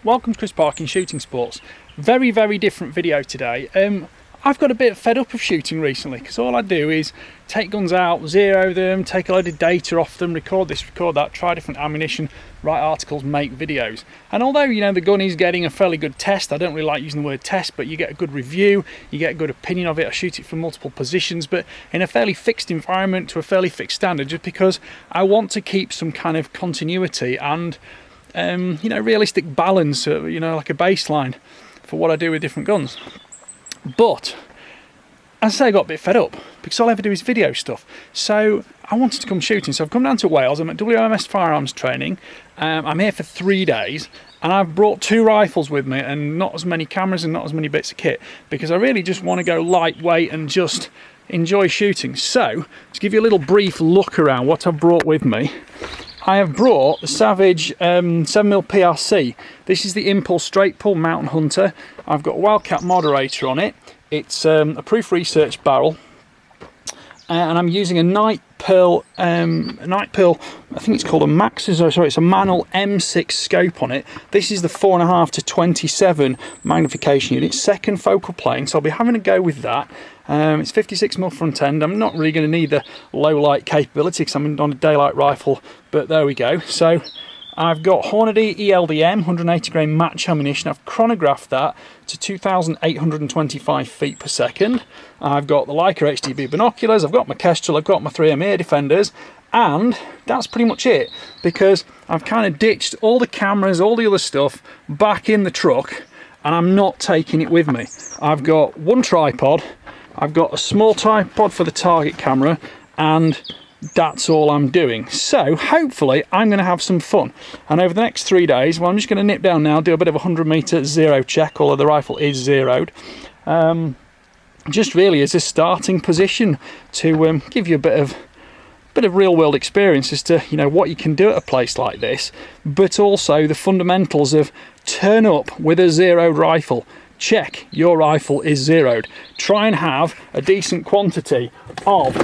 welcome to Chris Parkin Shooting Sports. Very different video today. I've got a bit fed up of shooting recently because all I do is take guns out, zero them, take a load of data off them, record this, record that, try different ammunition, write articles, make videos. And although, you know, the gun is getting a fairly good test, I don't really like using the word test, but you get a good review, you get a good opinion of it. I shoot it from multiple positions, but in a fairly fixed environment to a fairly fixed standard, just because I want to keep some kind of continuity and you know, realistic balance, you know, like a baseline for what I do with different guns. But as I say, I got a bit fed up because all I ever do is video stuff. So I wanted to come shooting. So I've come down to Wales. I'm at WMS Firearms Training. I'm here for 3 days, and I've brought 2 rifles with me and not as many cameras and not as many bits of kit because I really just want to go lightweight and just enjoy shooting. So to give you a little brief look around what I've brought with me, I have brought the Savage 7mm PRC. This is the Impulse Straight Pull Mountain Hunter. I've got a Wildcat moderator on it. It's a proof research barrel, and I'm using a Night Pearl, I think it's called a Max's, or sorry, it's a Manul M6 scope on it. This is the 4.5 to 27 magnification unit, second focal plane, so I'll be having a go with that. It's 56mm front end. I'm not really going to need the low light capability because I'm on a daylight rifle, but there we go. So I've got Hornady ELDM 180 grain match ammunition. I've chronographed that to 2,825 feet per second. I've got the Leica HDB binoculars, I've got my Kestrel, I've got my 3M ear defenders, and that's pretty much it, because I've kind of ditched all the cameras, all the other stuff back in the truck, and I'm not taking it with me. I've got one tripod, I've got a small tripod for the target camera, and that's all I'm doing. So hopefully I'm going to have some fun, and over the next 3 days, well, I'm just going to nip down now, do a bit of a 100-meter zero check, although the rifle is zeroed, just really as a starting position to give you a bit of real-world experience as to, you know, what you can do at a place like this, but also the fundamentals of turn up with a zeroed rifle. Check your rifle is zeroed. Try and have a decent quantity of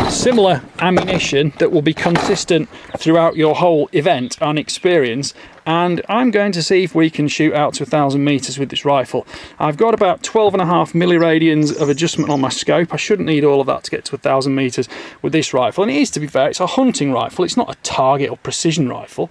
similar ammunition that will be consistent throughout your whole event and experience, and I'm going to see if we can shoot out to 1,000 meters with this rifle. I've got about 12.5 milliradians of adjustment on my scope. I shouldn't need all of that to get to 1,000 meters with this rifle, and it is, to be fair, it's a hunting rifle, it's not a target or precision rifle.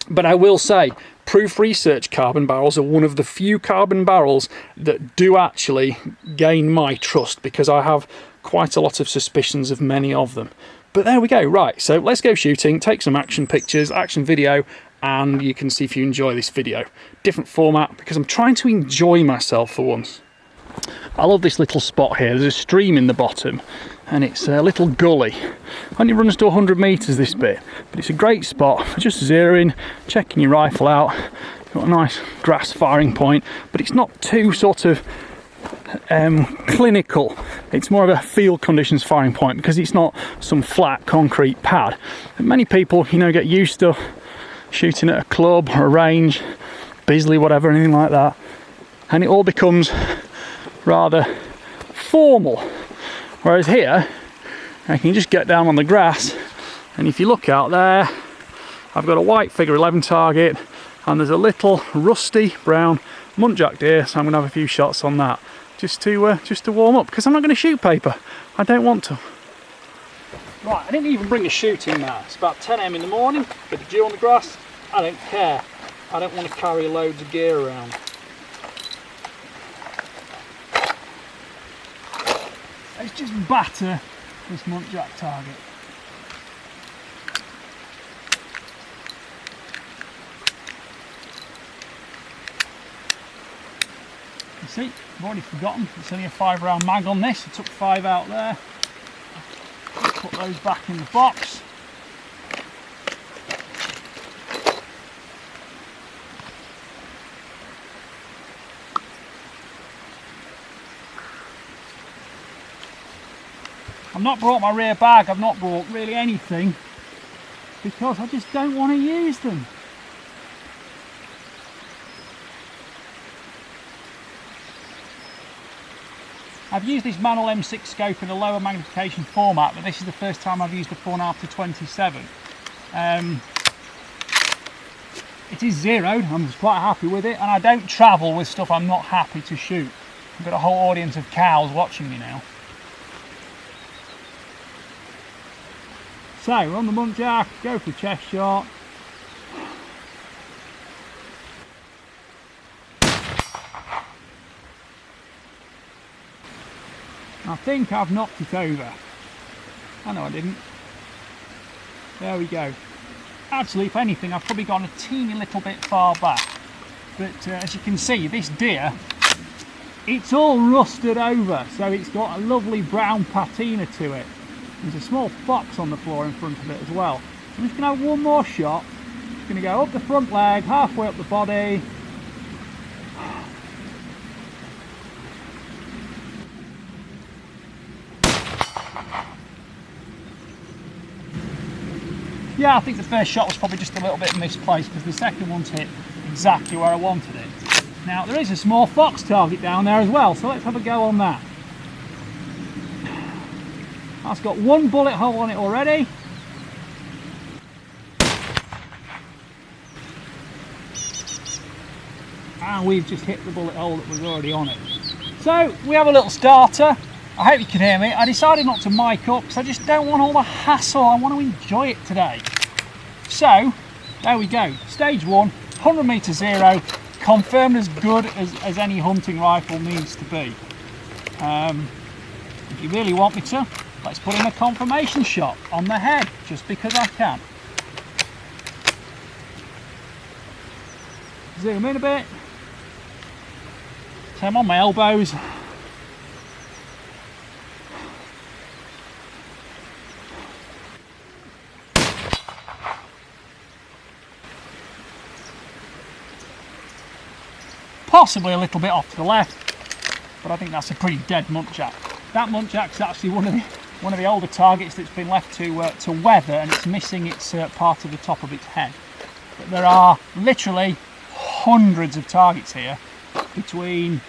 But I will say, proof research carbon barrels are one of the few carbon barrels that do actually gain my trust, because I have quite a lot of suspicions of many of them. But there we go. Right, so let's go shooting, take some action pictures, action video, and you can see if you enjoy this video. Different format, because I'm trying to enjoy myself for once. I love this little spot here. There's a stream in the bottom, and it's a little gully. Only runs to 100 meters this bit, but it's a great spot for just zeroing, checking your rifle out. You've got a nice grass firing point, but it's not too sort of clinical. It's more of a field conditions firing point, because it's not some flat concrete pad. And many people, you know, get used to shooting at a club or a range, Bisley, whatever, anything like that, and it all becomes rather formal. Whereas here, I can just get down on the grass, and if you look out there, I've got a white figure 11 target, and there's a little rusty brown muntjac deer, so I'm going to have a few shots on that just to warm up, because I'm not going to shoot paper. I don't want to. Right, I didn't even bring a shooting mat. It's about 10 AM in the morning, bit of dew on the grass. I don't care. I don't want to carry loads of gear around. Let's just batter this muntjac target. You see, I've already forgotten, it's only a 5-round mag on this. I took 5 out there. Put those back in the box. I've not brought my rear bag, I've not brought really anything, because I just don't want to use them. I've used this Manul M6 scope in a lower magnification format, but this is the first time I've used the 4.5 to 27. it is zeroed. I'm just quite happy with it, and I don't travel with stuff I'm not happy to shoot. I've got a whole audience of cows watching me now. So we're on the muntjac, go for a chest shot. I think I've knocked it over. I know I didn't. There we go. Actually, if anything, I've probably gone a teeny little bit far back. But as you can see, this deer, it's all rusted over, so it's got a lovely brown patina to it. There's a small fox on the floor in front of it as well. I'm just going to have one more shot. It's going to go up the front leg, halfway up the body. Yeah, I think the first shot was probably just a little bit misplaced because the second one's hit exactly where I wanted it. Now, there is a small fox target down there as well, so let's have a go on that. That's got one bullet hole on it already. And we've just hit the bullet hole that was already on it. So, we have a little starter. I hope you can hear me. I decided not to mic up because I just don't want all the hassle. I want to enjoy it today. So, there we go. Stage 1, 100 metre zero, confirmed as good as any hunting rifle needs to be. If you really want me to, let's put in a confirmation shot on the head, just because I can. Zoom in a bit. So I'm on my elbows. Possibly a little bit off to the left, but I think that's a pretty dead muntjac. That muntjac's actually one of the older targets that's been left to weather, and it's missing its part of the top of its head. But there are literally hundreds of targets here, between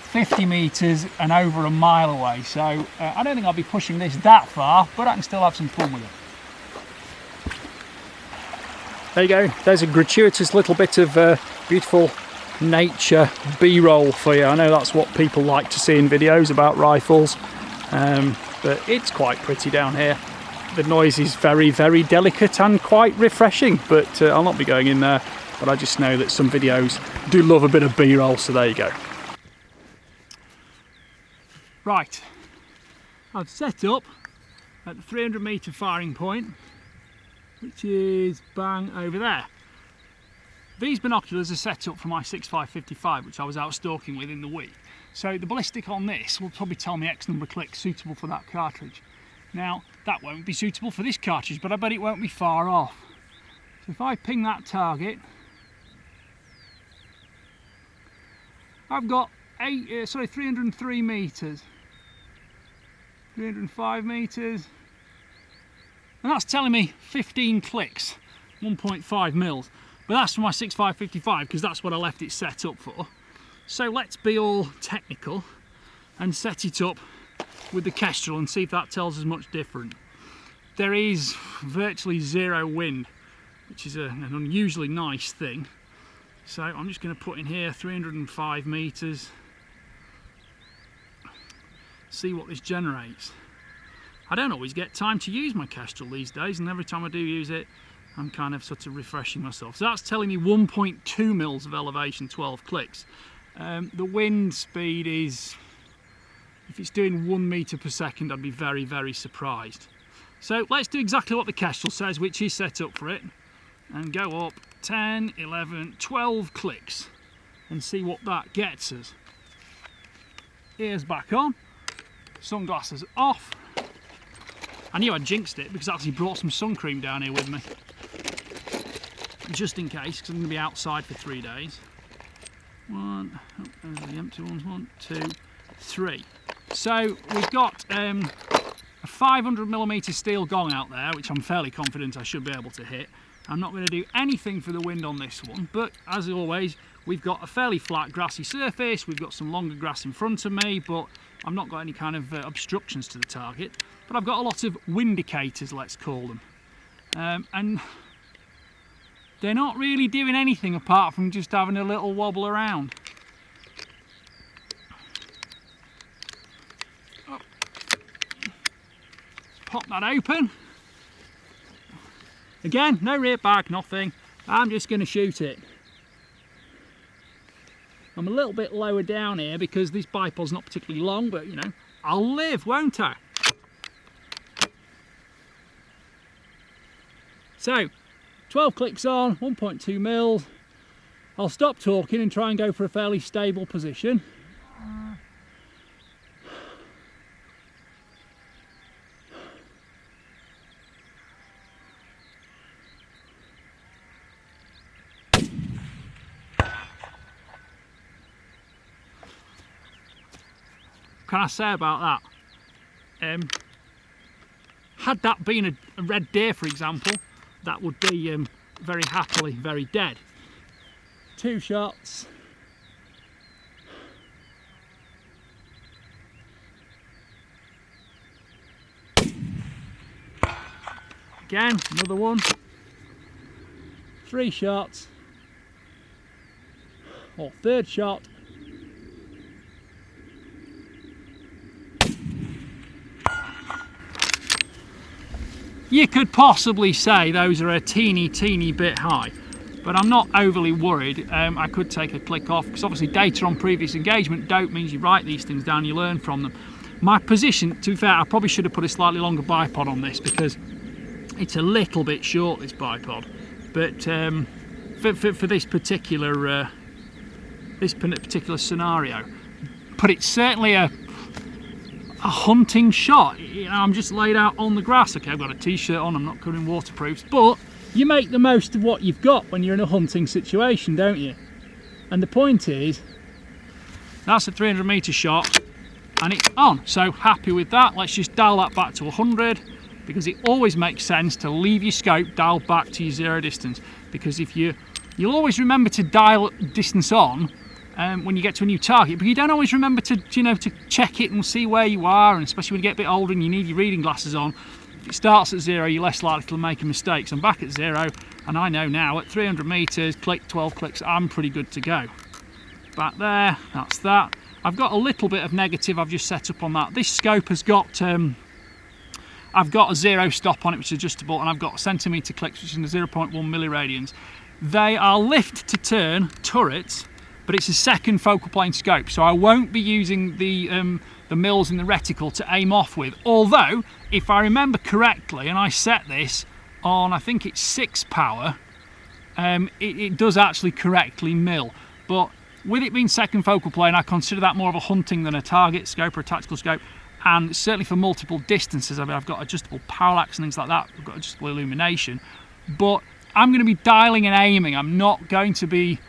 50 metres and over a mile away. So I don't think I'll be pushing this that far, but I can still have some fun with it. There you go. There's a gratuitous little bit of beautiful nature B-roll for you. I know that's what people like to see in videos about rifles, but it's quite pretty down here. The noise is very, very delicate and quite refreshing, but I'll not be going in there. But I just know that some videos do love a bit of B-roll, so there you go. Right, I've set up at the 300 metre firing point, which is bang over there. These binoculars are set up for my 6.5-55, which I was out stalking with in the week. So the ballistic on this will probably tell me X number of clicks suitable for that cartridge. Now, that won't be suitable for this cartridge, but I bet it won't be far off. So if I ping that target, I've got 303 metres, 305 metres, and that's telling me 15 clicks, 1.5 mils. But that's for my 6.5-55 because that's what I left it set up for. So let's be all technical and set it up with the Kestrel and see if that tells us much different. There is virtually zero wind, which is an unusually nice thing. So I'm just going to put in here 305 metres, see what this generates. I don't always get time to use my Kestrel these days, and every time I do use it, I'm kind of sort of refreshing myself. So that's telling me 1.2 mils of elevation, 12 clicks. The wind speed is, if it's doing 1 metre per second, I'd be very, very surprised. So let's do exactly what the Kestrel says, which is set up for it, and go up 10, 11, 12 clicks and see what that gets us. Ears back on, sunglasses off. I knew I jinxed it because I actually brought some sun cream down here with me, just in case, because I'm going to be outside for 3 days. One, oh, those are the empty ones. 1, 2, 3. So we've got a 500mm steel gong out there, which I'm fairly confident I should be able to hit. I'm not going to do anything for the wind on this one, but as always, we've got a fairly flat grassy surface. We've got some longer grass in front of me, but I've not got any kind of obstructions to the target. But I've got a lot of windicators, let's call them. And they're not really doing anything apart from just having a little wobble around. Pop that open. Again, no rear bag, nothing. I'm just going to shoot it. I'm a little bit lower down here because this bipod's not particularly long, but you know, I'll live, won't I? So, 12 clicks on, 1.2 mils. I'll stop talking and try and go for a fairly stable position. Can I say about that? Had that been a red deer, for example, that would be very happily very dead. 2 shots. Again, another one. 3 shots. Or 3rd shot. You could possibly say those are a teeny bit high, but I'm not overly worried. I could take a click off, because obviously data on previous engagement don't means you write these things down, you learn from them. My position, to be fair, I probably should have put a slightly longer bipod on this because it's a little bit short, this bipod. But for this particular scenario, but it's certainly a hunting shot. You know, I'm just laid out on the grass. Okay, I've got a t-shirt on, I'm not covering waterproofs, but you make the most of what you've got when you're in a hunting situation, don't you? And the point is, that's a 300 metre shot and it's on. So happy with that. Let's just dial that back to 100, because it always makes sense to leave your scope dialed back to your 0 distance, because if you'll always remember to dial distance on when you get to a new target, but you don't always remember to, you know, to check it and see where you are, and especially when you get a bit older and you need your reading glasses on. If it starts at 0, you're less likely to make a mistake. So I'm back at 0, and I know now at 300 metres, click, 12 clicks, I'm pretty good to go. Back there, that's that. I've got a little bit of negative I've just set up on that. This scope has got, I've got a 0 stop on it, which is adjustable, and I've got centimetre clicks, which is 0.1 milliradians. They are lift to turn turrets, but it's a second focal plane scope, so I won't be using the mils in the reticle to aim off with. Although, if I remember correctly, and I set this on, I think it's 6 power, it does actually correctly mill. But with it being second focal plane, I consider that more of a hunting than a target scope or a tactical scope. And certainly for multiple distances, I mean, I've got adjustable parallax and things like that. I've got adjustable illumination. But I'm going to be dialing and aiming. I'm not going to be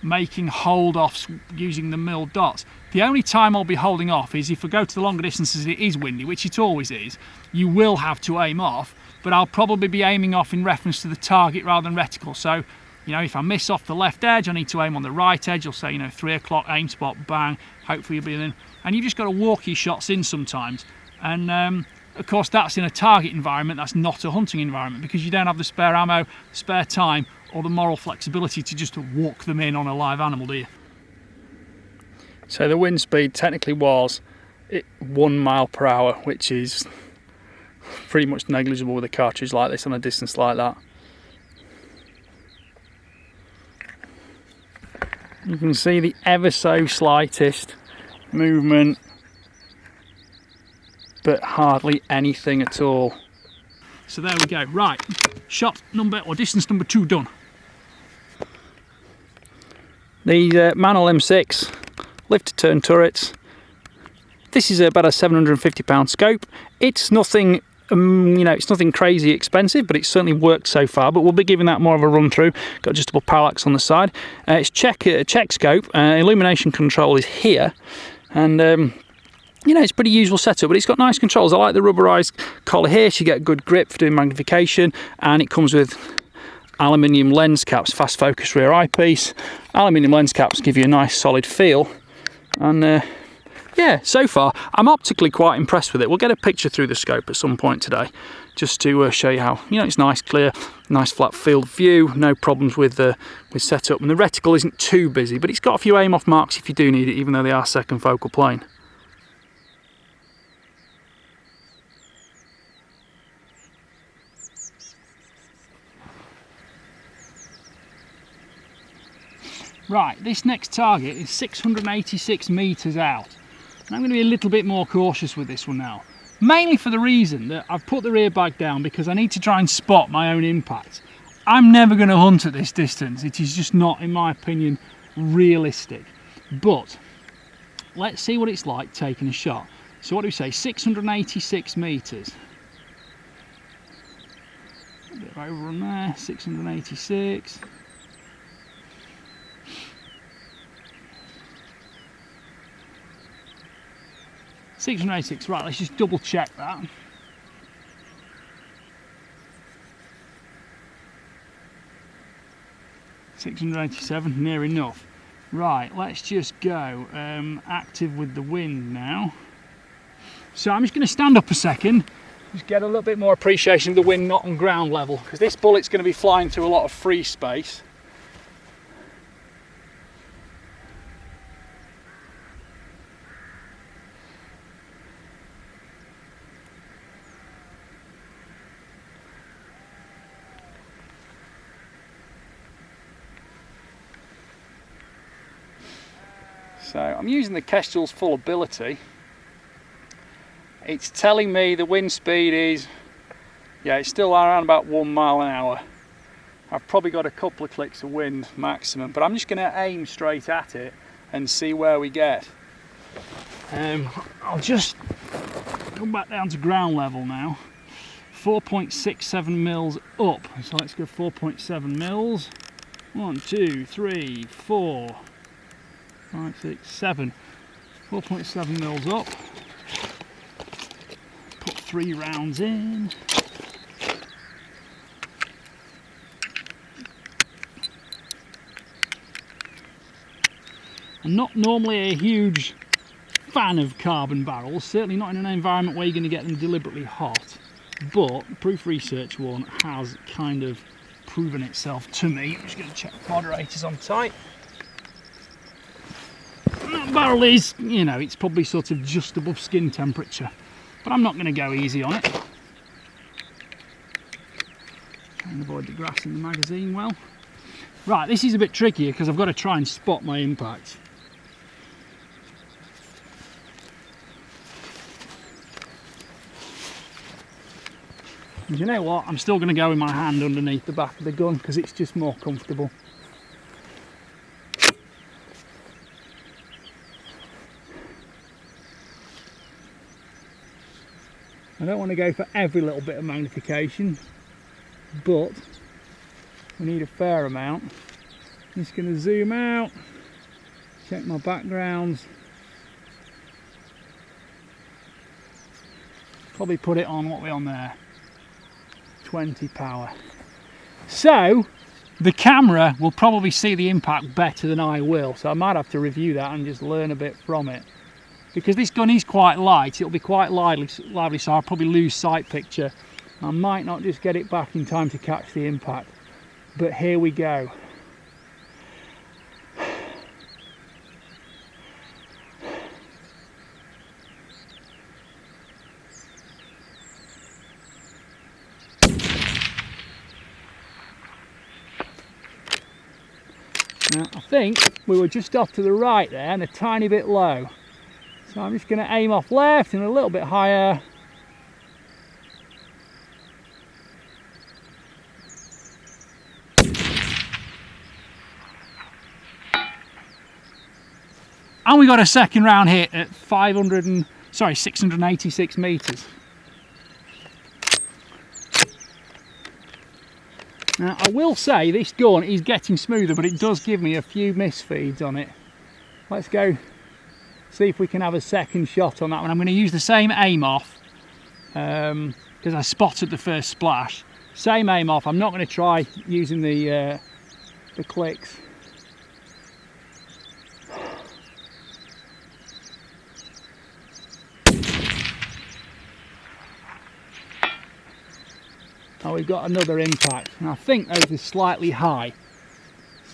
making hold-offs using the mil dots. The only time I'll be holding off is if I go to the longer distances, it is windy, which it always is. You will have to aim off, but I'll probably be aiming off in reference to the target rather than reticle. So, you know, if I miss off the left edge, I need to aim on the right edge. I'll say, you know, 3 o'clock, aim spot, bang, hopefully you'll be in. And you've just got to walk your shots in sometimes. And of course, that's in a target environment, that's not a hunting environment, because you don't have the spare ammo, spare time, or the moral flexibility to just walk them in on a live animal, do you? So the wind speed technically was 1 mile per hour, which is pretty much negligible with a cartridge like this on a distance like that. You can see the ever so slightest movement, but hardly anything at all. So there we go. Right, shot number, or distance number 2 done. These Manul M6 lift to turn turrets. This is about a £750 scope. It's nothing, you know, it's nothing crazy expensive, but it's certainly worked so far. But we'll be giving that more of a run through. Got adjustable parallax on the side. It's check scope. Illumination control is here, and you know, it's a pretty usual setup, but it's got nice controls. I like the rubberized collar here, so you get good grip for doing magnification, and it comes with aluminium lens caps, fast focus rear eyepiece. Aluminium lens caps give you a nice solid feel, and yeah, so far I'm optically quite impressed with it. We'll get a picture through the scope at some point today, just to show you how, you know, it's nice, clear, nice flat field view, no problems with setup, and the reticle isn't too busy, but it's got a few aim off marks if you do need it, even though they are second focal plane. Right, this next target is 686 metres out. And I'm going to be a little bit more cautious with this one now. Mainly for the reason that I've put the rear bag down because I need to try and spot my own impact. I'm never going to hunt at this distance. It is just not, in my opinion, realistic. But let's see what it's like taking a shot. So what do we say? 686 metres. A bit over on there, 686. Right, let's just double check that. $687, near enough. Right, let's just go active with the wind now. So I'm just going to stand up a second, just get a little bit more appreciation of the wind not on ground level, because this bullet's going to be flying through a lot of free space. So I'm using the Kestrel's full ability. It's telling me the wind speed is, yeah, it's still around about 1 mile an hour. I've probably got a couple of clicks of wind maximum, but I'm just going to aim straight at it and see where we get. I'll just come back down to ground level now. 4.67 mils up, so let's go 4.7 mils. 1, 2, 3, 4. 5, 6, 7. 4.7 mils up. Put 3 rounds in. I'm not normally a huge fan of carbon barrels, certainly not in an environment where you're going to get them deliberately hot, but Proof Research one has kind of proven itself to me. I'm just going to check moderators on tight. That barrel is, you know, it's probably sort of just above skin temperature, but I'm not going to go easy on it. Try and avoid the grass in the magazine well. Right, this is a bit trickier because I've got to try and spot my impact. And you know what, I'm still going to go with my hand underneath the back of the gun because it's just more comfortable. I don't want to go for every little bit of magnification, but we need a fair amount. I'm just going to zoom out, check my backgrounds, probably put it on, what we're on there, 20 power. So the camera will probably see the impact better than I will, so I might have to review that and just learn a bit from it. Because this gun is quite light, it'll be quite lively, so I'll probably lose sight picture. I might not just get it back in time to catch the impact. But here we go. Now, I think we were just off to the right there and a tiny bit low. So I'm just going to aim off left and a little bit higher. And we got a second round hit at 686 metres. Now I will say this gun is getting smoother, but it does give me a few misfeeds on it. Let's go see if we can have a second shot on that one. I'm going to use the same aim off because I spotted the first splash. Same aim off. I'm not going to try using the clicks. and we've got another impact, and I think those are slightly high.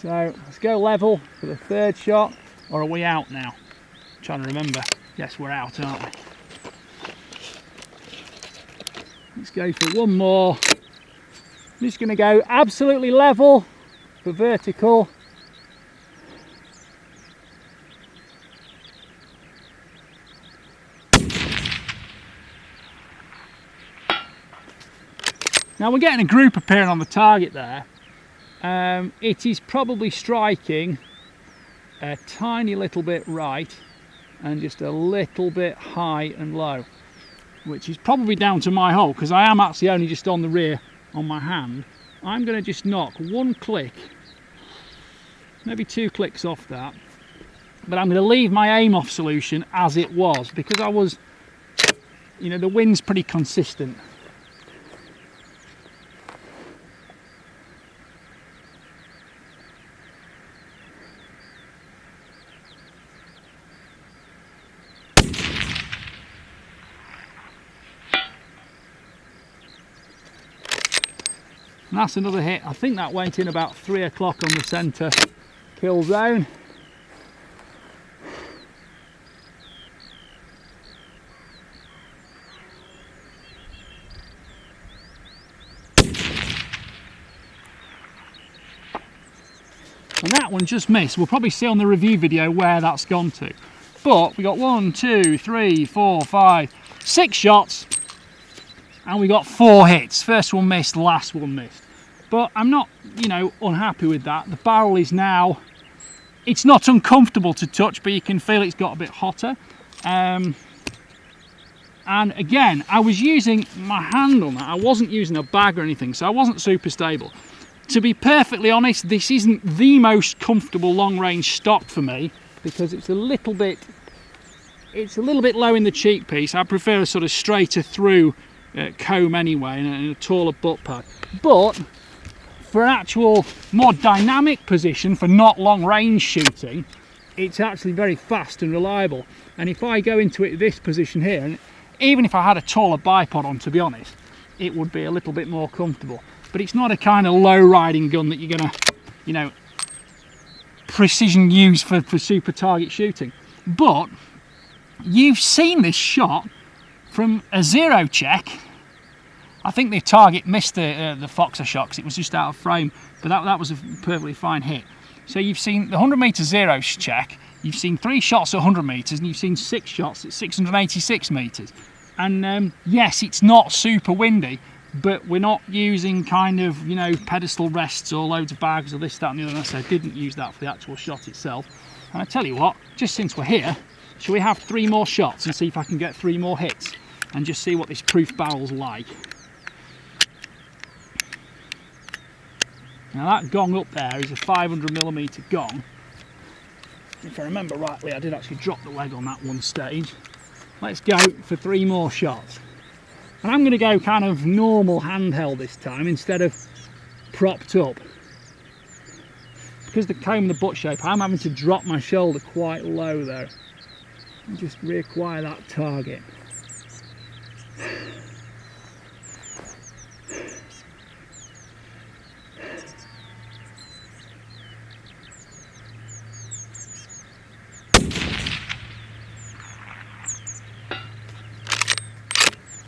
So let's go level for the third shot, or are we out now? I'm trying to remember. Yes, we're out, aren't we? Let's go for one more. I'm just going to go absolutely level for vertical. Now we're getting a group appearing on the target there. It is probably striking a tiny little bit right and just a little bit high and low, which is probably down to my hole, because I am actually only just on the rear on my hand. I'm going to just knock one click, maybe 2 clicks off that, but I'm going to leave my aim off solution as it was, because I was, you know, the wind's pretty consistent. And that's another hit. I think that went in about 3 o'clock on the centre kill zone. And that one just missed. We'll probably see on the review video where that's gone to. But we got 1, 2, 3, 4, 5, 6 shots, and we got 4 hits. First one missed, last one missed. But I'm not, you know, unhappy with that. The barrel is now, it's not uncomfortable to touch, but you can feel it's got a bit hotter. And again, I was using my hand on that. I wasn't using a bag or anything, so I wasn't super stable. To be perfectly honest, this isn't the most comfortable long-range stock for me, because it's a little bit low in the cheek piece. I prefer a sort of straighter through comb anyway, and a taller butt pad. But for an actual more dynamic position for not long range shooting, it's actually very fast and reliable. And if I go into it this position here, and even if I had a taller bipod on, to be honest, it would be a little bit more comfortable. But it's not a kind of low riding gun that you're gonna, you know, precision use for super target shooting. But you've seen this shot from a zero check. I think the target missed the Foxer shot because it was just out of frame, but that was a perfectly fine hit. So you've seen the 100 metre zero check, you've seen 3 shots at 100 metres, and you've seen 6 shots at 686 metres. And yes, it's not super windy, but we're not using kind of, you know, pedestal rests or loads of bags or this, that and the other. And so I didn't use that for the actual shot itself. And I tell you what, just since we're here, shall we have 3 more shots and see if I can get 3 more hits and just see what this proof barrel's like. Now that gong up there is a 500mm gong. If I remember rightly, I did actually drop the leg on that one stage. Let's go for 3 more shots. And I'm going to go kind of normal handheld this time instead of propped up. Because the comb and the butt shape, I'm having to drop my shoulder quite low there. And just reacquire that target.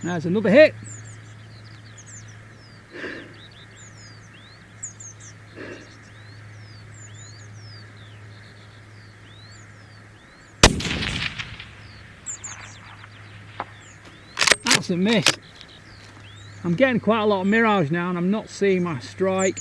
There's another hit. That's a miss. I'm getting quite a lot of mirage now and I'm not seeing my strike.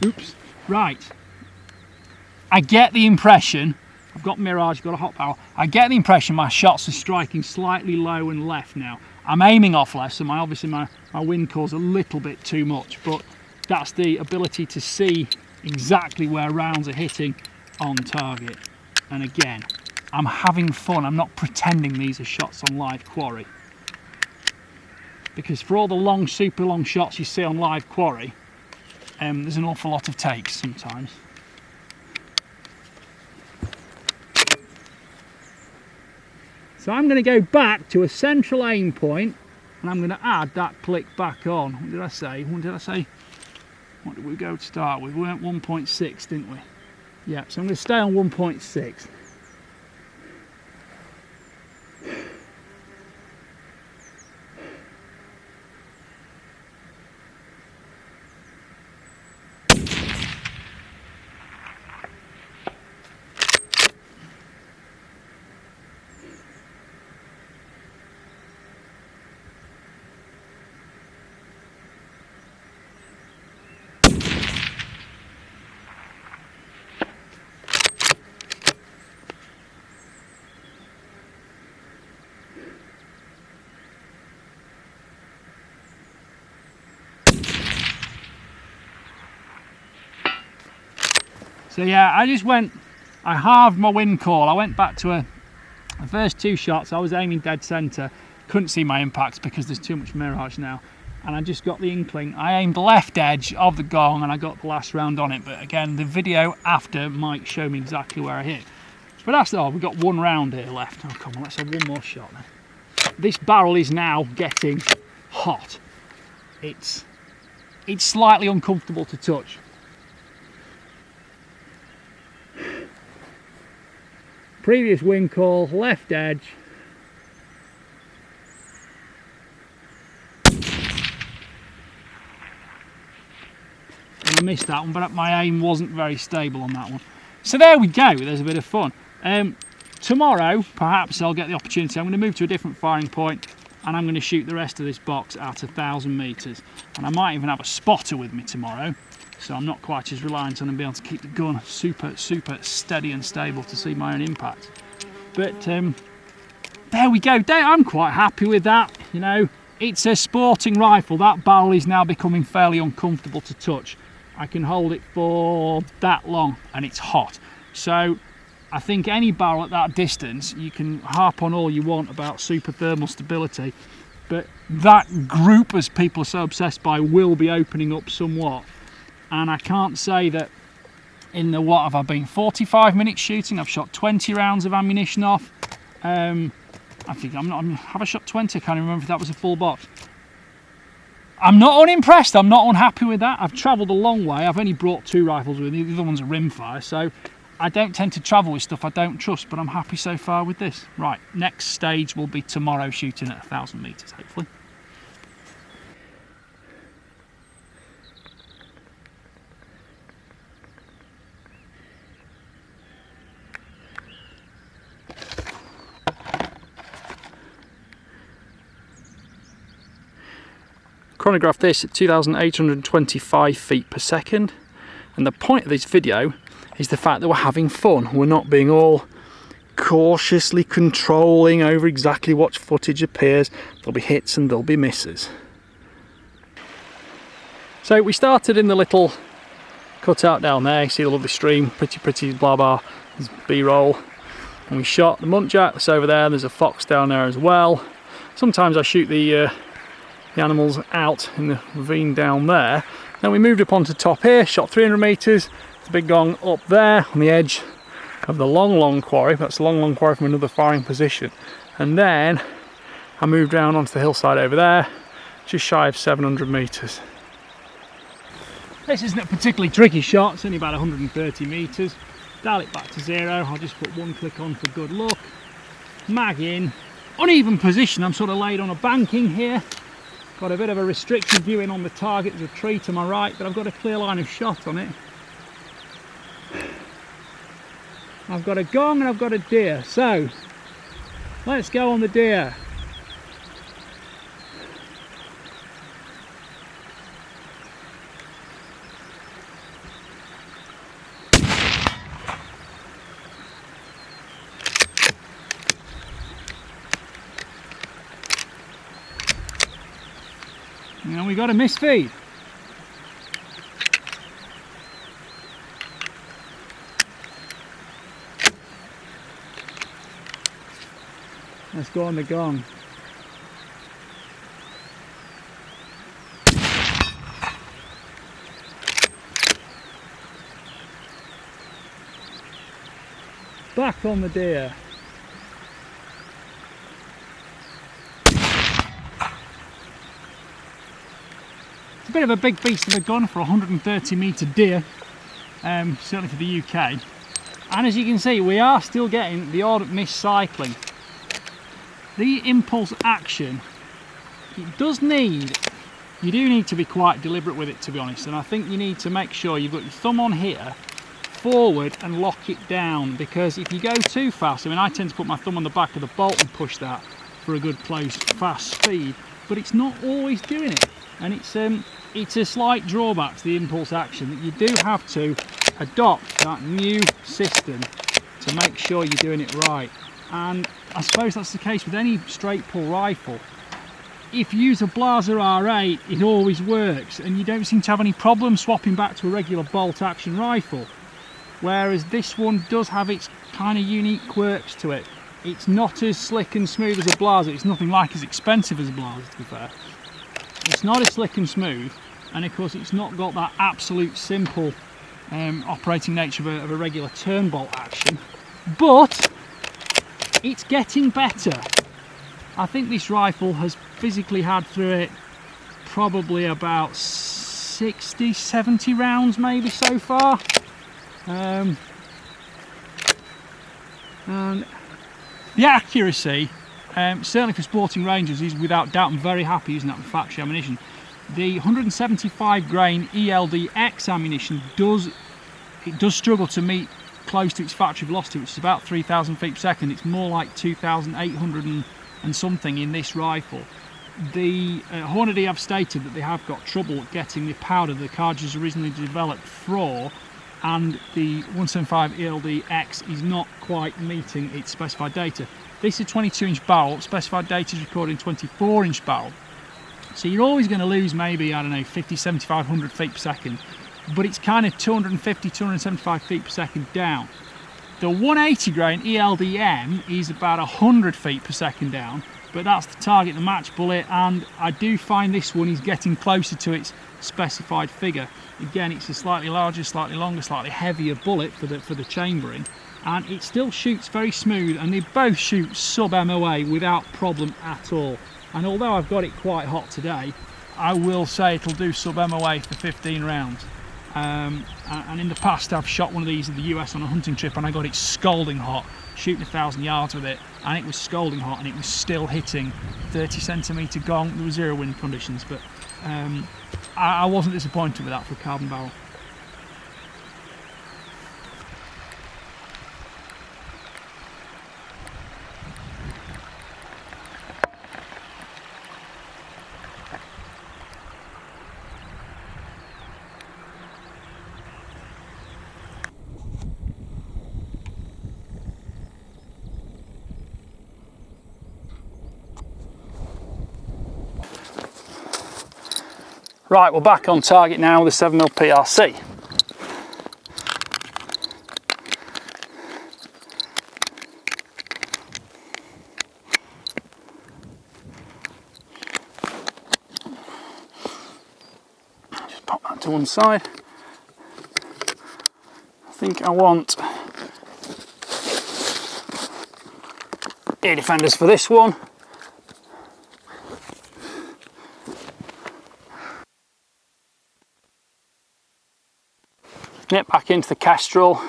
Oops, right. I get the impression, I've got mirage, got a hot barrel, I get the impression my shots are striking slightly low and left now. I'm aiming off left, so obviously my wind calls a little bit too much, but that's the ability to see exactly where rounds are hitting on target. And again, I'm having fun, I'm not pretending these are shots on live quarry. because for all the long, super long shots you see on live quarry, there's an awful lot of takes sometimes. So I'm going to go back to a central aim point, and I'm going to add that click back on. What did I say? What did we go to start with? We went 1.6, didn't we? Yeah, so I'm going to stay on 1.6. So yeah, I halved my wind call. I went back to the first 2 shots, I was aiming dead centre, couldn't see my impacts because there's too much mirage now, and I just got the inkling. I aimed left edge of the gong and I got the last round on it, but again, the video after might show me exactly where I hit. But that's all, we've got 1 round here left. Oh, come on, let's have 1 more shot then. This barrel is now getting hot. It's slightly uncomfortable to touch. Previous wind call, left edge. And I missed that one, but my aim wasn't very stable on that one. So there we go, there's a bit of fun. Tomorrow, perhaps I'll get the opportunity. I'm going to move to a different firing point, and I'm going to shoot the rest of this box at 1,000 metres. And I might even have a spotter with me tomorrow, so I'm not quite as reliant on being able to keep the gun super steady and stable to see my own impact. But there we go. I'm quite happy with that. You know, it's a sporting rifle. That barrel is now becoming fairly uncomfortable to touch. I can hold it for that long and it's hot. So I think any barrel at that distance, you can harp on all you want about super thermal stability, but that group, as people are so obsessed by, will be opening up somewhat. And I can't say that in the, what have I been, 45 minutes shooting, I've shot 20 rounds of ammunition off. I think have I shot 20? I can't remember if that was a full box. I'm not unimpressed, I'm not unhappy with that. I've travelled a long way. I've only brought 2 rifles with me, the other one's a rimfire, so I don't tend to travel with stuff I don't trust, but I'm happy so far with this. Right, next stage will be tomorrow shooting at 1,000 metres, hopefully. Chronograph this at 2,825 feet per second, and the point of this video is the fact that we're having fun. We're not being all cautiously controlling over exactly what footage appears. There'll be hits and there'll be misses. So we started in the little cutout down there. You see the lovely stream, pretty blah blah. There's B-roll, and we shot the muntjac that's over there. There's a fox down there as well. Sometimes I shoot the animals out in the ravine down there. Then we moved up onto top here, shot 300 metres. The big gong up there on the edge of the long quarry. That's the long quarry from another firing position. And then I moved down onto the hillside over there, just shy of 700 metres. This isn't a particularly tricky shot, it's only about 130 metres. Dial it back to 0, I'll just put 1 click on for good luck. Mag in, uneven position, I'm sort of laid on a banking here. Got a bit of a restricted view in on the target, there's a tree to my right, but I've got a clear line of shot on it. I've got a gong and I've got a deer, so let's go on the deer. And we got a misfeed. Let's go on the gong. back on the deer. It's a bit of a big beast of a gun for a 130 metre deer, certainly for the UK. And as you can see, we are still getting the odd miscycling. The impulse action, it does need, you do need to be quite deliberate with it, to be honest, and I think you need to make sure you've got your thumb on here, forward, and lock it down, because if you go too fast, I mean, I tend to put my thumb on the back of the bolt and push that for a good close fast speed, but it's not always doing it, and it's a slight drawback to the impulse action that you do have to adopt that new system to make sure you're doing it right. And I suppose that's the case with any straight pull rifle. If you use a Blaser R8, it always works, and you don't seem to have any problem swapping back to a regular bolt action rifle. Whereas this one does have its kind of unique quirks to it. It's not as slick and smooth as a Blaser. It's nothing like as expensive as a Blaser, to be fair. It's not as slick and smooth, and of course it's not got that absolute simple operating nature of a regular turn bolt action, but it's getting better. I think this rifle has physically had through it probably about 60-70 rounds maybe so far, and the accuracy, certainly for sporting ranges, is without doubt. I'm very happy using that with factory ammunition. The 175 grain ELD-X ammunition does struggle to meet close to its factory velocity, which is about 3,000 feet per second. It's more like 2,800 and something in this rifle. The Hornady have stated that they have got trouble getting the powder the cartridge is originally developed for, and the 175 ELD-X is not quite meeting its specified data. This is a 22-inch barrel, specified data is recorded in 24-inch barrel. So you're always going to lose maybe, I don't know, 50, 75, 100 feet per second, but it's kind of 250, 275 feet per second down. The 180 grain ELD-M is about 100 feet per second down, but that's the target, the match bullet, and I do find this one is getting closer to its specified figure. Again, it's a slightly larger, slightly longer, slightly heavier bullet for the chambering, and it still shoots very smooth, and they both shoot sub MOA without problem at all. And although I've got it quite hot today, I will say it'll do sub MOA for 15 rounds. And in the past I've shot one of these in the US on a hunting trip, and I got it scalding hot, shooting 1,000 yards with it, and it was scalding hot, and it was still hitting 30 centimetre gong. There were zero wind conditions, but I wasn't disappointed with that for a carbon barrel. Right, we're back on target now with a 7mm PRC. Just pop that to one side. I think I want ear defenders for this one. Nip back into the Kestrel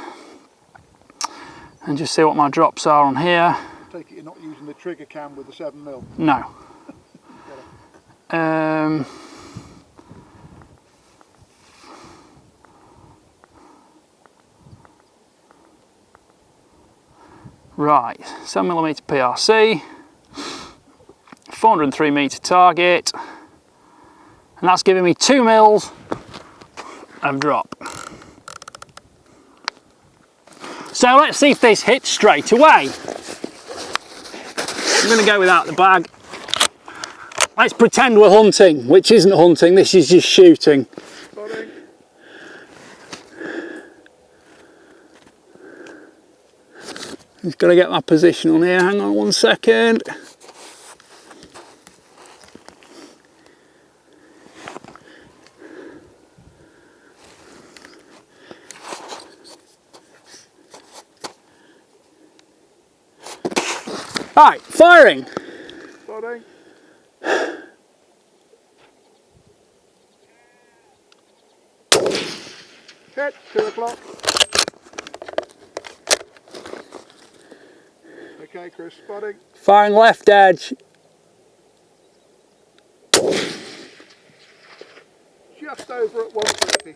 and just see what my drops are on here. I take it you're not using the trigger cam with the 7mm? No. Right, 7mm PRC, 403 metre target, and that's giving me 2 mils of drop. So let's see if this hits straight away. I'm going to go without the bag. Let's pretend we're hunting, which isn't hunting, this is just shooting. Sorry. Just got to get my position on here, hang on 1 second. Right, firing. Spotting. Hit, 2 o'clock. Okay, Chris, spotting. Firing left edge. Just over at 150.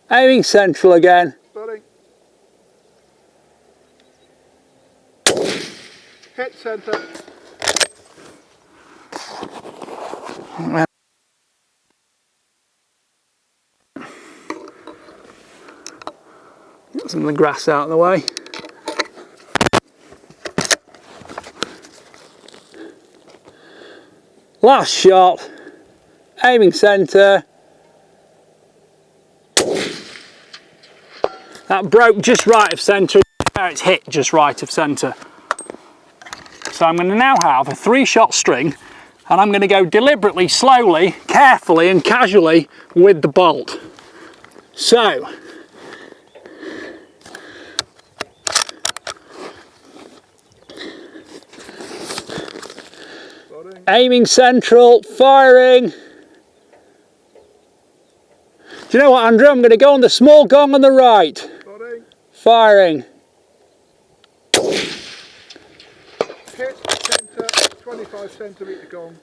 Aiming central again. Spotting. Hit centre. Get some of the grass out of the way. Last shot. Aiming centre. That broke just right of centre. It's hit just right of centre. So I'm going to now have a 3-shot string, and I'm going to go deliberately, slowly, carefully and casually with the bolt. So, aiming central, firing. Do you know what, Andrew? I'm going to go on the small gong on the right. Spotting. Firing. Hit centre, 25 centimetre gong.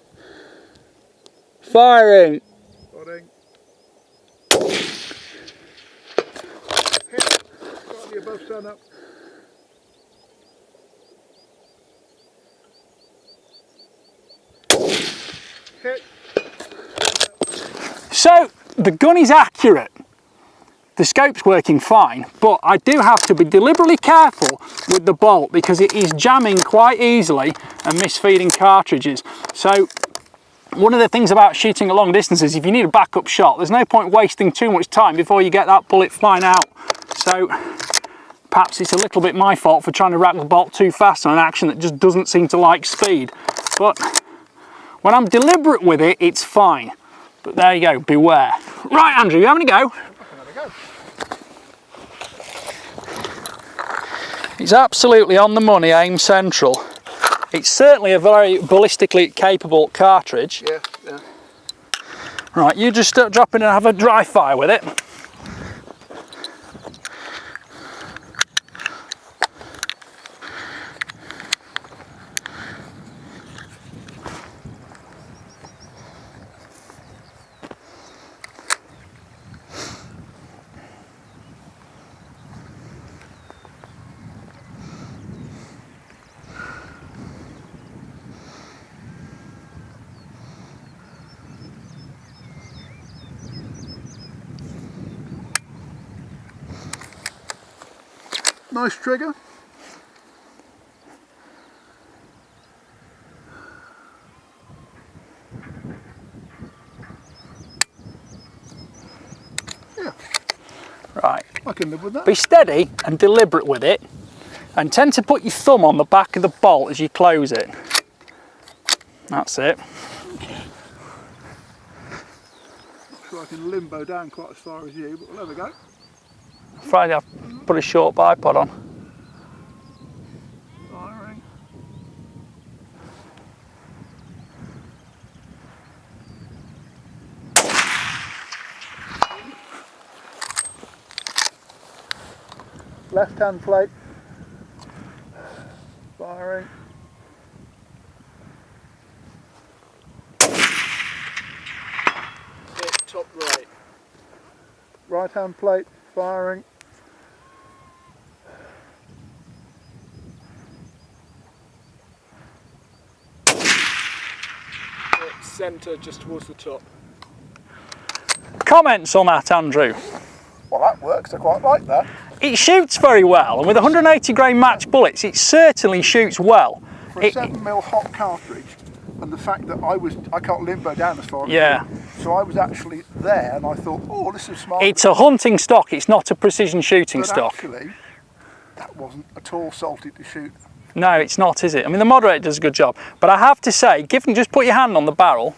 Firing. Spotting. Hit, slightly above sun up. Hit. So, the gun is accurate. The scope's working fine, but I do have to be deliberately careful with the bolt because it is jamming quite easily and misfeeding cartridges. So one of the things about shooting at long distances, if you need a backup shot, there's no point wasting too much time before you get that bullet flying out. So perhaps it's a little bit my fault for trying to rack the bolt too fast on an action that just doesn't seem to like speed. But when I'm deliberate with it, it's fine. But there you go, beware. Right, Andrew, you having a go? It's absolutely on the money, aim central. It's certainly a very ballistically capable cartridge. Yeah, yeah. Right, you just drop in and have a dry fire with it. Nice trigger. Yeah. Right. I can live with that. Be steady and deliberate with it, and tend to put your thumb on the back of the bolt as you close it. That's it. Not sure I can limbo down quite as far as you, but there we go. Friday I've put a short bipod on. Firing. Left hand plate. Firing. Hit top right. Right hand plate. Firing. Hit centre just towards the top. Comments on that, Andrew? Well, that works. I quite like that. It shoots very well, and with 180 grain match bullets, it certainly shoots well. For a 7mm hot cartridge, and the fact that I can't limbo down as far as Yeah. you. So I was actually there, and I thought, oh, this is smart. It's a hunting stock, it's not a precision shooting but stock. actually, that wasn't at all salty to shoot. No, it's not, is it? I mean, the moderator does a good job, but I have to say, just put your hand on the barrel.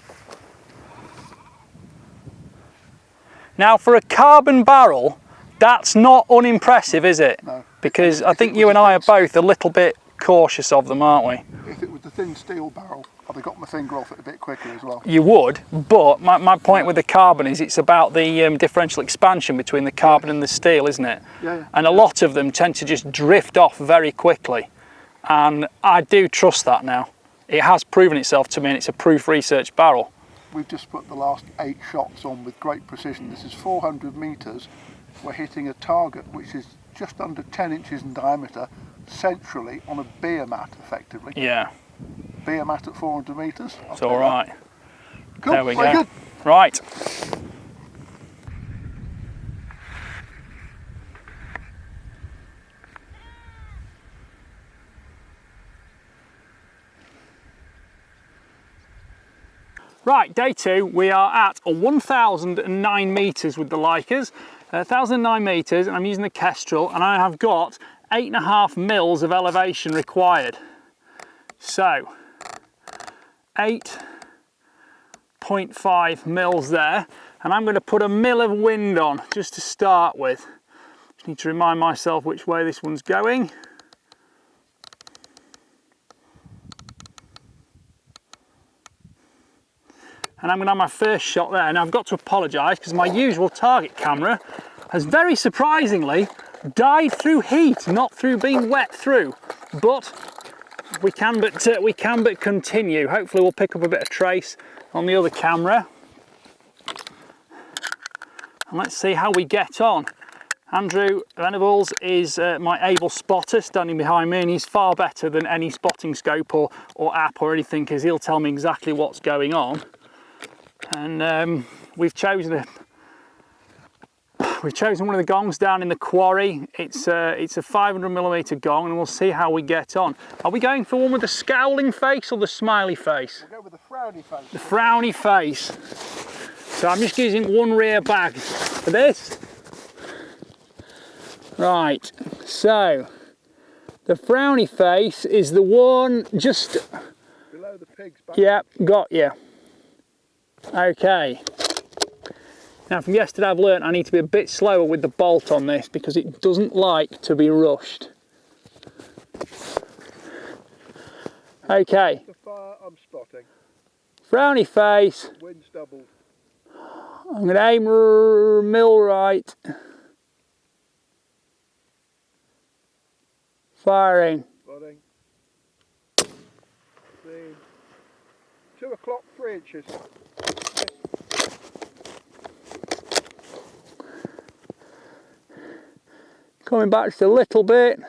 Now, for a carbon barrel, that's not unimpressive, is it? No. Because I think you and I are both a little bit cautious of them, aren't we? If it was the thin steel barrel, I'd have got my finger off it a bit quicker as well. You would, but my point with the carbon is it's about the differential expansion between the carbon and the steel, isn't it? Yeah. And a lot of them tend to just drift off very quickly. And I do trust that now. It has proven itself to me, and it's a proof research barrel. We've just put the last 8 shots on with great precision. This is 400 metres. We're hitting a target which is just under 10 inches in diameter, centrally on a beer mat, effectively. Yeah. Beer mat at 400 metres. It's all right. Cool. There we Very go. good. Right. Right, day 2, we are at 1,009 metres with the Leicas, 1,009 metres, and I'm using the Kestrel, and I have got 8.5 mils of elevation required. So, 8.5 mils there, and I'm going to put a mil of wind on just to start with. Just need to remind myself which way this one's going. And I'm going to have my first shot there. Now I've got to apologise because my usual target camera has very surprisingly died through heat, not through being wet through. But we can but continue. Hopefully we'll pick up a bit of trace on the other camera. And let's see how we get on. Andrew Venables is my able spotter standing behind me, and he's far better than any spotting scope or app or anything, because he'll tell me exactly what's going on. And we've chosen one of the gongs down in the quarry. It's a 500mm gong, and we'll see how we get on. Are we going for one with the scowling face or the smiley face? We'll go with the frowny face. The frowny face. So I'm just using one rear bag for this. Right, so the frowny face is the one just Below the pig's back. Yep, got you. Okay. Now from yesterday I've learnt I need to be a bit slower with the bolt on this because it doesn't like to be rushed. Okay. The fire I'm spotting. Frowny face. Wind's doubled. I'm going to aim mill right. Firing. Spotting. Seen. 2 o'clock, 3 inches. Coming back just a little bit.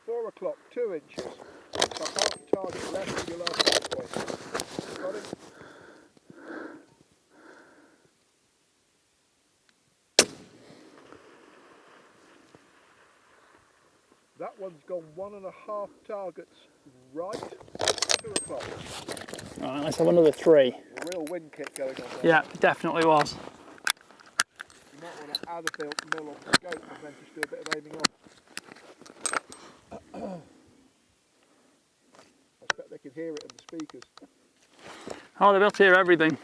Four o'clock, 2 inches. So half the target left of your last hit point. Got it? That one's gone 1.5 targets right. 2 o'clock. Alright, let's have another 3. A real wind kick going on there. Yeah, definitely was. You might want to add a mill off the scope and then just do a bit of aiming on. I expect they can hear it in the speakers. Oh, they'll be able to hear everything.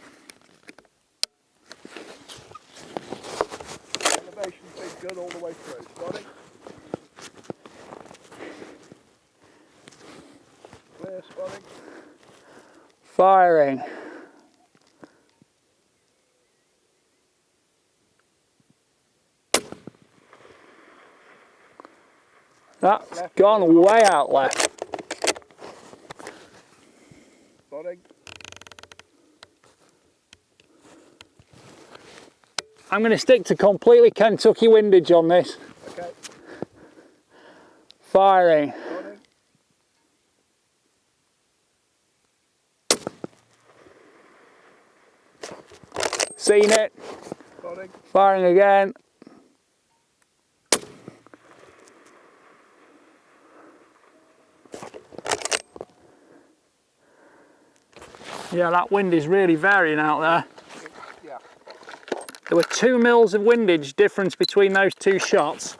Elevation's been good all the way through. Spotting. Clear, spotting. Firing. That's gone way out left. Spotting. I'm going to stick to completely Kentucky windage on this. Okay. Firing. Spotting. Seen it. Spotting. Firing again. Yeah, that wind is really varying out there. Yeah. There were 2 mils of windage difference between those 2 shots.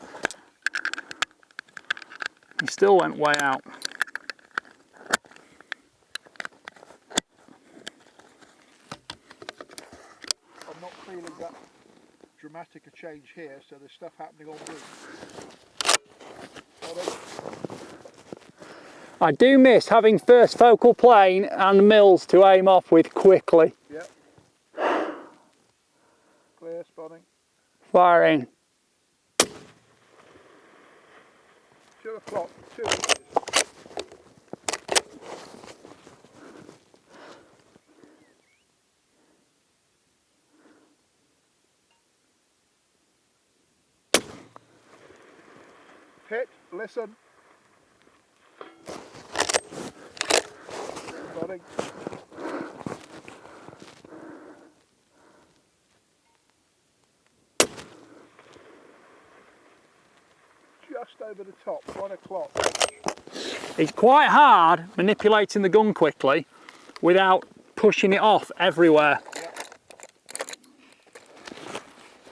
He still went way out. I'm not feeling that dramatic a change here, so there's stuff happening on route. I do miss having first focal plane and mills to aim off with quickly. Yep. Clear, spotting. Firing. Should have clocked 2 inches. Hit, listen. Spotting. Just over the top, 1 o'clock. It's quite hard manipulating the gun quickly without pushing it off everywhere. Yep.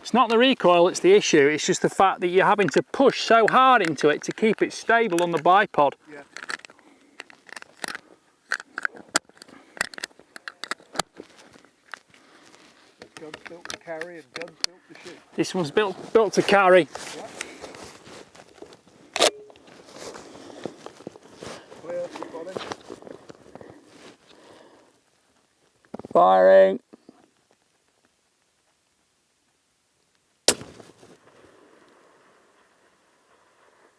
It's not the recoil that's the issue, it's just the fact that you're having to push so hard into it to keep it stable on the bipod. Yeah. Guns built to carry and guns built to shoot. This one's built to carry. Yep. Clear, spotting. Firing.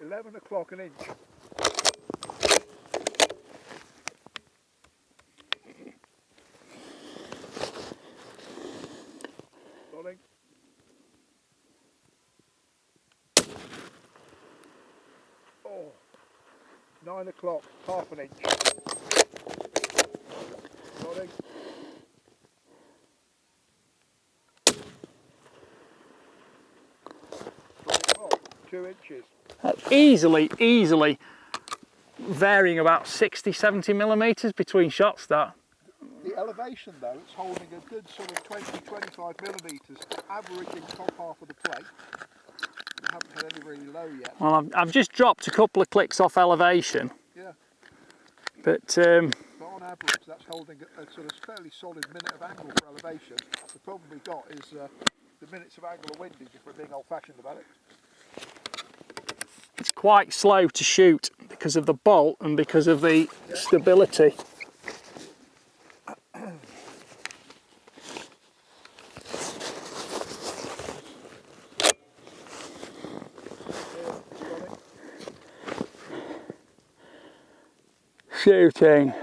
$11 o'clock an inch. Spotting. Oh, 9 o'clock, half an inch. Spotting. 2 inches. That's easily varying about 60-70 millimeters between shots. That The elevation though, it's holding a good sort of 20-25 millimeters, averaging top half of the plate. We haven't had any really low yet. well, I've just dropped a couple of clicks off elevation, Yeah, but but on average that's holding a sort of fairly solid minute of angle for elevation. The problem we've got is the minutes of angle of windage, if we're being old fashioned about it. it's quite slow to shoot because of the bolt and because of the stability. Shooting.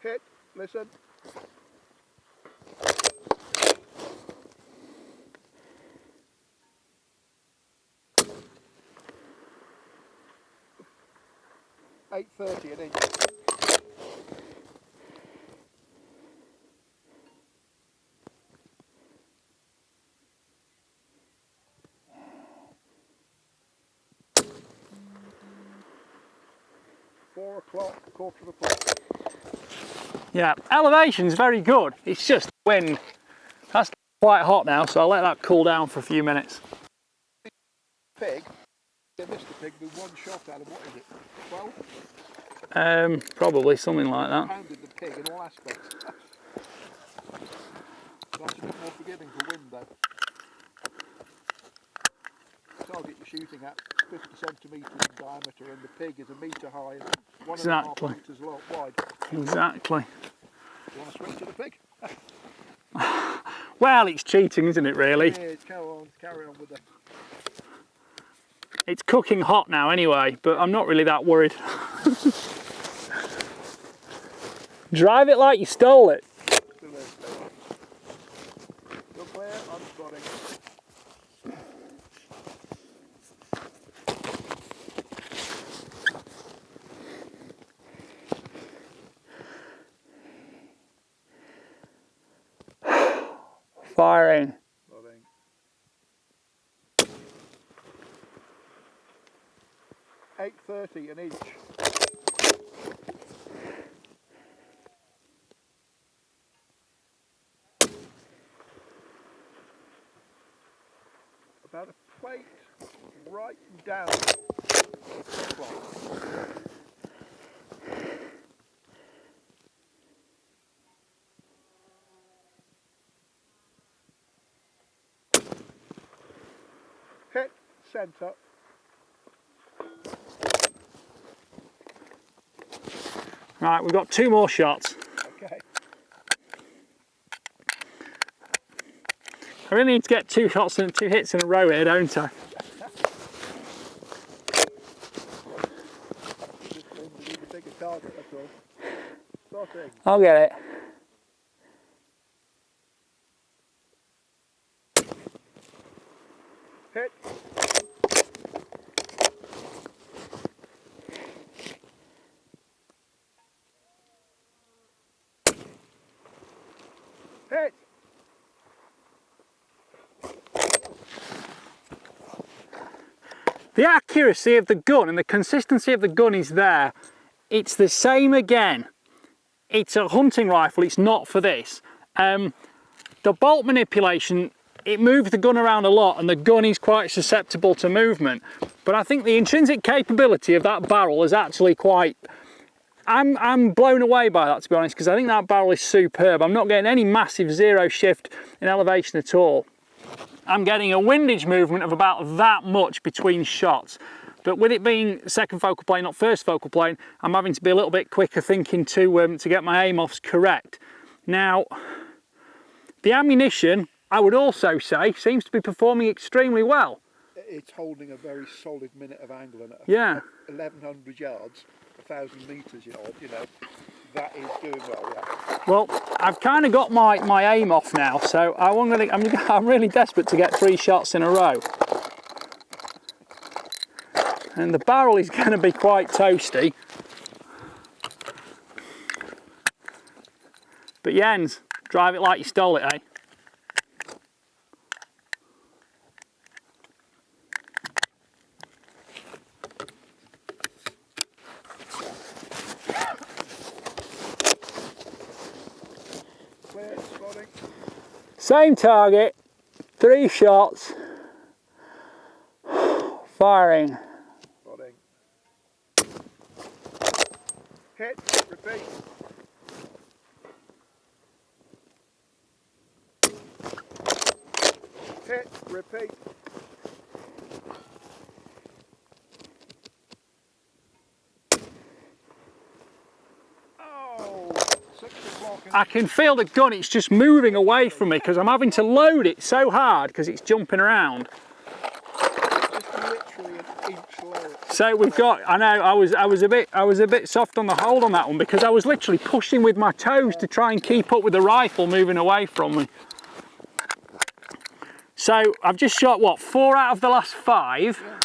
Hit, listen. $8.30 an inch. $4 o'clock, quarter of a clock. Yeah, elevation's very good. It's just the wind. That's quite hot now, so I'll let that cool down for a few minutes. Pig, they missed the pig with 1 shot out of, what is it, 12? Probably something like that. Pounded the pig in all aspects. That's a bit more forgiving for wind though. The target you're shooting at 50 centimetres in diameter and the pig is 1 metre high and 1.5 Exactly. metres wide. Exactly. Do you want to switch to the pig? Well, it's cheating, isn't it, really? Yeah, carry on with the... It's cooking hot now anyway, but I'm not really that worried. Drive it like you stole it. You're clear, I'm spotting. Firing. Spotting. $8.30 an inch. About a plate right down. centre. Right, we've got 2 more shots. Okay. I really need to get 2 shots and 2 hits in a row here, don't I? Take a target, that's all. Starting. I'll get it. Hit. Hit. The accuracy of the gun and the consistency of the gun is there. It's the same again. It's a hunting rifle, it's not for this. The bolt manipulation, it moves the gun around a lot and the gun is quite susceptible to movement. But I think the intrinsic capability of that barrel is actually quite... I'm blown away by that, to be honest, because I think that barrel is superb. I'm not getting any massive zero shift in elevation at all. I'm getting a windage movement of about that much between shots. But with it being second focal plane, not first focal plane, I'm having to be a little bit quicker thinking to get my aim-offs correct. Now, the ammunition, I would also say, seems to be performing extremely well. It's holding a very solid minute of angle, and at Yeah. 1,100 yards, 1,000 metres, you know, that is doing well, yeah. Well, I've kind of got my aim off now, so I'm really desperate to get 3 shots in a row. And the barrel is going to be quite toasty. But Jens, drive it like you stole it, eh? Clear, spotting. Same target, 3 shots, firing. Spotting. Hit, repeat. Hit, repeat. Oh, 6 o'clock. I can feel the gun, it's just moving away from me because I'm having to load it so hard because it's jumping around. Just literally an inch lower. So we've got, I know I was a bit soft on the hold on that one because I was literally pushing with my toes to try and keep up with the rifle moving away from me. So I've just shot, what, 4 out of the last 5. Yeah.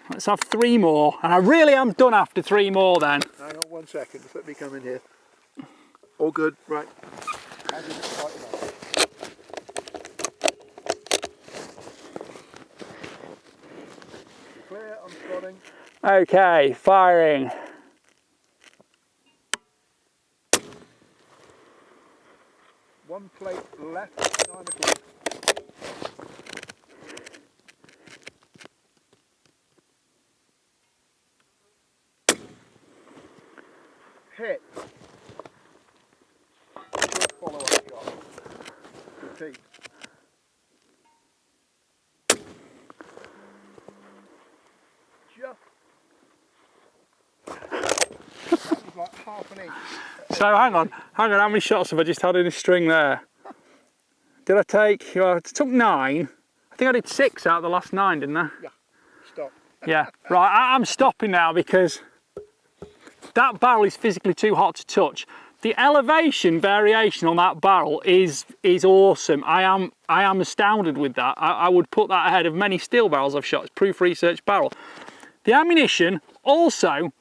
Let's have 3 more, and I really am done after 3 more then. Hang on 1 second, just let me come in here. All good, right. I didn't quite enough. Clear, I'm spotting. Okay, firing. One plate left, 9 o'clock. Hit. Good follow-up shot. Repeat. Just. That was like half an inch. So hang on, how many shots have I just had in a string there? Did I take, well, I took 9. I think I did 6 out of the last 9, didn't I? Yeah. Stop. Yeah, right, I'm stopping now because that barrel is physically too hot to touch. The elevation variation on that barrel is awesome. I am astounded with that. I would put that ahead of many steel barrels I've shot. It's proof research barrel. The ammunition, also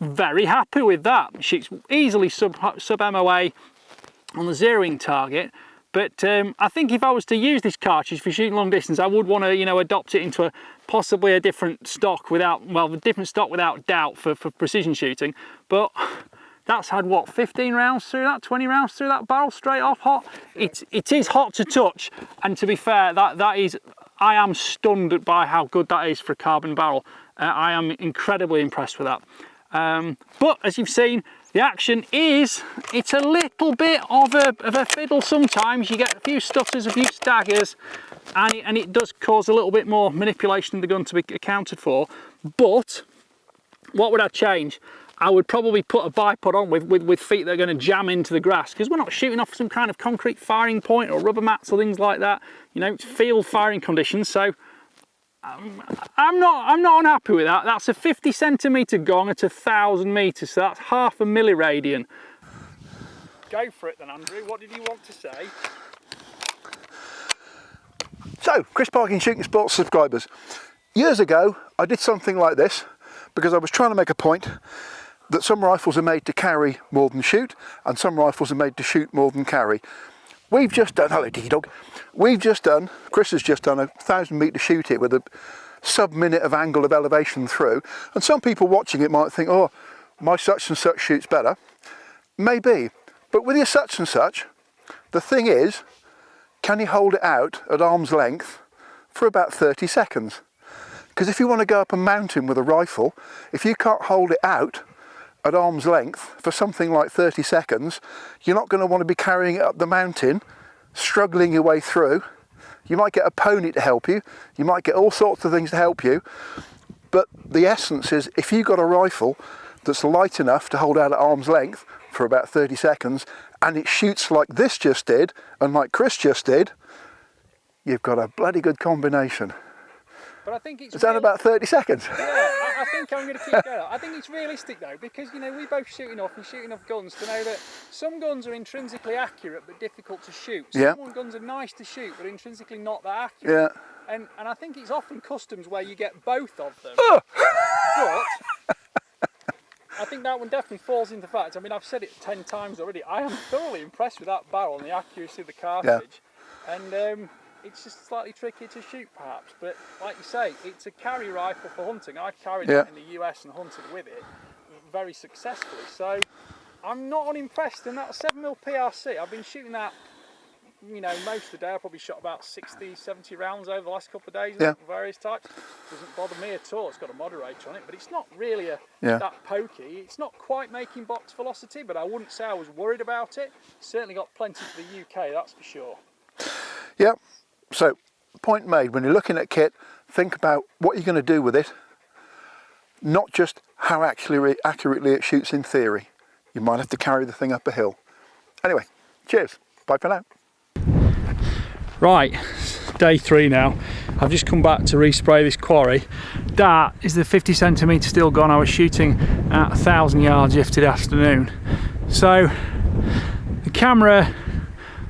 very happy with that. Shoots easily sub MOA on the zeroing target. But I think if I was to use this cartridge for shooting long distance, I would want to, you know, adopt it into possibly a different stock without, well, a different stock without doubt for precision shooting. But that's had, what, 15 rounds through that, 20 rounds through that barrel straight off hot. It is hot to touch, and to be fair, that is, I am stunned by how good that is for a carbon barrel. I am incredibly impressed with that. But as you've seen, the action is, it's a little bit of a fiddle sometimes. You get a few stutters, a few staggers, and it does cause a little bit more manipulation of the gun to be accounted for. But what would I change? I would probably put a bipod on with feet that are going to jam into the grass, because we're not shooting off some kind of concrete firing point or rubber mats or things like that. You know, it's field firing conditions. So I'm not unhappy with that. That's a 50 centimetre gong at 1,000 metres, so that's half a milliradian. Go for it then, Andrew. What did you want to say? So, Chris Parkin Shooting Sports subscribers, years ago I did something like this because I was trying to make a point that some rifles are made to carry more than shoot, and some rifles are made to shoot more than carry. We've just done, hello Diggy Dog, Chris has just done a 1,000 metre shoot here with a sub-minute of angle of elevation through, and some people watching it might think, oh, my such and such shoots better. Maybe, but with your such and such, the thing is, can you hold it out at arm's length for about 30 seconds? Because if you want to go up a mountain with a rifle, if you can't hold it out at arm's length for something like 30 seconds, you're not going to want to be carrying it up the mountain, struggling your way through. You might get a pony to help you, you might get all sorts of things to help you, but the essence is, if you've got a rifle that's light enough to hold out at arm's length for about 30 seconds, and it shoots like this just did, and like Chris just did, you've got a bloody good combination. But I think it's... Is that about 30 seconds? Yeah, I think I'm going to keep going. I think it's realistic though, because, you know, we both shoot enough guns to know that some guns are intrinsically accurate but difficult to shoot. Some guns are nice to shoot but intrinsically not that accurate. Yeah. And I think it's often customs where you get both of them. But I think that one definitely falls into fact. I mean, I've said it 10 times already. I am thoroughly impressed with that barrel and the accuracy of the cartridge. Yeah. And it's just slightly tricky to shoot perhaps, but like you say, it's a carry rifle for hunting. I've carried it in the US and hunted with it very successfully, so I'm not unimpressed. And that 7mm PRC, I've been shooting that, you know, most of the day. I probably shot about 60, 70 rounds over the last couple of days of various types. Doesn't bother me at all. It's got a moderator on it, but it's not really that pokey. It's not quite making box velocity, but I wouldn't say I was worried about it. Certainly got plenty for the UK, that's for sure. Yeah. So, point made, when you're looking at kit, think about what you're going to do with it, not just how accurately it shoots in theory. You might have to carry the thing up a hill. Anyway, cheers. Bye for now. Right, day 3 now. I've just come back to respray this quarry. That is the 50 centimetre steel gun I was shooting at 1,000 yards yesterday afternoon. So, the camera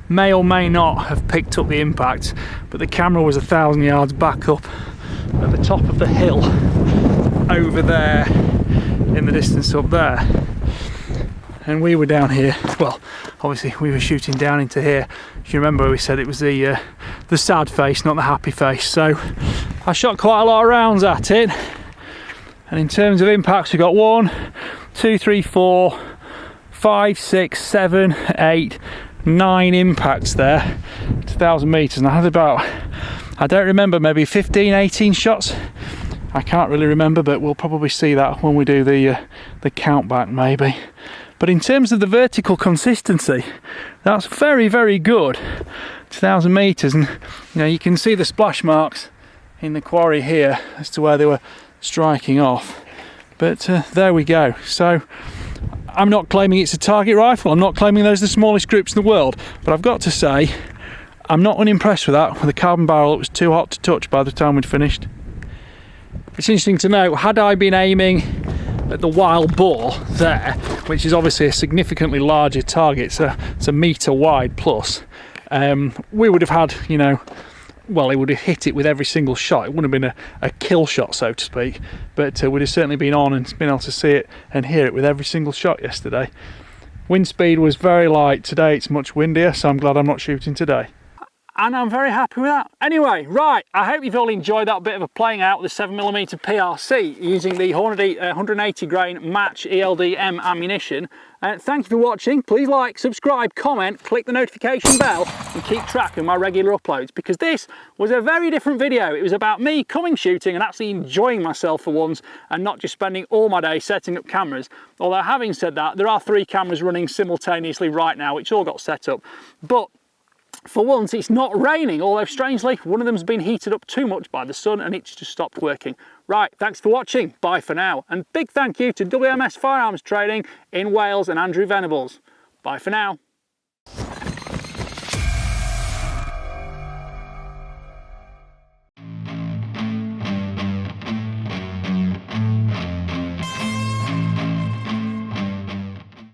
may or may not have picked up the impact, but the camera was 1,000 yards back up at the top of the hill over there in the distance up there, and we were down here. Well, obviously we were shooting down into here. If you remember, we said it was the sad face, not the happy face. So I shot quite a lot of rounds at it, and in terms of impacts, we got 1, 2, 3, 4, 5, 6, 7, 8, 9 impacts there to 1,000 metres, and I had about, I don't remember, maybe 15, 18 shots. I can't really remember, but we'll probably see that when we do the count back maybe. But in terms of the vertical consistency, that's very, very good to 1,000 metres, and you know, you can see the splash marks in the quarry here as to where they were striking off. But there we go. So I'm not claiming it's a target rifle, I'm not claiming those are the smallest groups in the world, but I've got to say, I'm not unimpressed with that, with a carbon barrel that was too hot to touch by the time we'd finished. It's interesting to know, had I been aiming at the wild boar there, which is obviously a significantly larger target, so it's a metre wide plus, we would have had, you know, well, it would have hit it with every single shot. It wouldn't have been a kill shot, so to speak, but would have certainly been on and been able to see it and hear it with every single shot yesterday. Wind speed was very light. Today it's much windier, so I'm glad I'm not shooting today. And I'm very happy with that. Anyway, right, I hope you've all enjoyed that bit of a playing out with the 7mm PRC using the 180 grain match ELD-M ammunition. Thank you for watching. Please like, subscribe, comment, click the notification bell and keep track of my regular uploads, because this was a very different video. It was about me coming shooting and actually enjoying myself for once, and not just spending all my day setting up cameras. Although having said that, there are 3 cameras running simultaneously right now, which all got set up. But For once, it's not raining, although strangely, one of them's been heated up too much by the sun and it's just stopped working. Right, thanks for watching. Bye for now. And big thank you to WMS Firearms Trading in Wales and Andrew Venables. Bye for now.